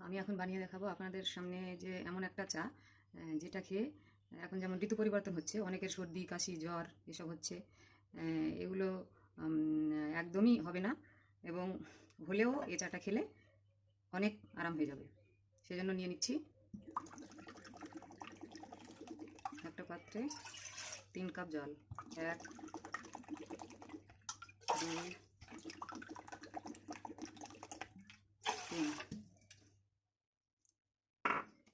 আমি এখন বানিয়ে দেখাবো আপনাদের সামনে যে এমন একটা চা যেটা খেয়ে এখন যেমন ঋতু পরিবর্তন হচ্ছে, অনেকের সর্দি কাশি জ্বর এসব হচ্ছে, এগুলো একদমই হবে না, এবং হলেও এই চাটা খেলে অনেক আরাম হয়ে যাবে। সেজন্য নিয়ে নিচ্ছি একটা পাত্রে 3 কাপ জল। 1 2 3।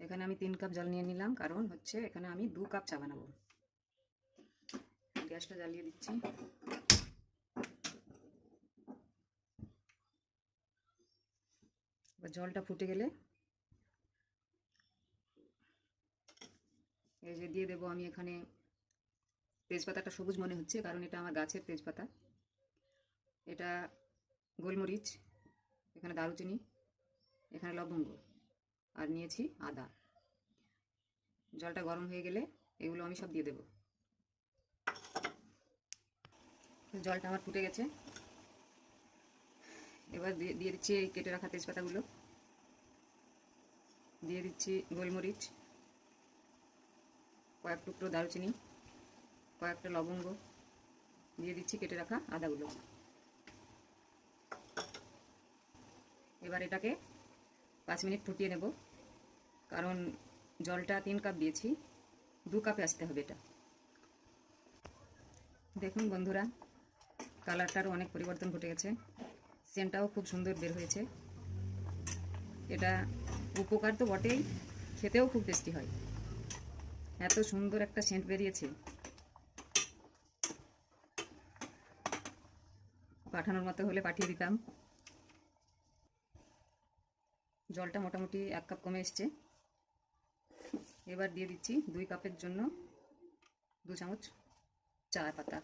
এখানে আমি 3 কাপ জল নিয়ে নিলাম, কারণ হচ্ছে এখানে আমি 2 কাপ চা বানাবো। গ্যাসটা জ্বালিয়ে দিচ্ছি। এবার জলটা ফুটে গেলে এই যে দিয়ে দেবো আমি এখানে তেজপাতাটা সবুজ মনে হচ্ছে, কারণ এটা আমার গাছের তেজপাতা। এটা গোলমরিচ, এখানে দারুচিনি, এখানে লবঙ্গ, আর নিয়েছি আদা। জলটা গরম হয়ে গেলে এগুলো আমি সব দিয়ে দেব। জলটা আমার ফুটে গেছে, এবার দিয়ে দিচ্ছি এই কেটে রাখা তেজপাতাগুলো, দিয়ে দিচ্ছি গোলমরিচ, কয়েক টুকরো দারুচিনি, কয়েকটা লবঙ্গ, দিয়ে দিচ্ছি কেটে রাখা আদাগুলো। এবার এটাকে 5 মিনিট ফুটিয়ে নেব, কারণ জলটা 3 কাপ দিয়েছি, 2 কাপে আসতে হবে এটা। দেখুন বন্ধুরা, কালারটারও অনেক পরিবর্তন ঘটে গেছে, সেন্টটাও খুব সুন্দর বের হয়েছে। এটা উপকার তো বটেই, খেতেও খুব টেস্টি হয়। এত সুন্দর একটা সেন্ট বেরিয়েছে, পাঠানোর মতো হলে পাঠিয়ে দিতাম। জলটা মোটামুটি 1 কাপ কমে এসছে। এবার দিয়ে দিচ্ছি 2 কাপের জন্য 2 চামচ চা পাতা।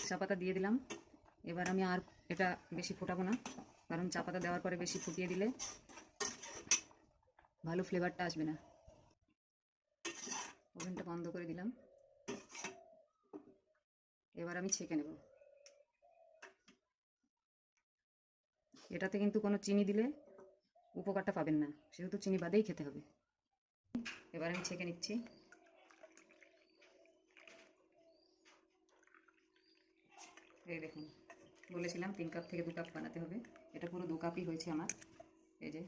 চা পাতা দিয়ে দিলাম। এবার আমি আর এটা বেশি ফোটাবো না, কারণ চা পাতা দেওয়ার পরে বেশি ফুটিয়ে দিলে ভালো ফ্লেভারটা আসবে না। ওভেনটা বন্ধ করে দিলাম। এবার আমি ছেঁকে নেব। এটাতে কিন্তু কোনো চিনি দিলে উপকারটা পাবেন না, সেহেতু চিনি বাদেই খেতে হবে। এবার আমি ছেঁকে নিচ্ছি। এই দেখুন, বলেছিলাম 3 কাপ থেকে 2 কাপ বানাতে হবে, এটা পুরো 2 কাপই হয়েছে আমার। এই যে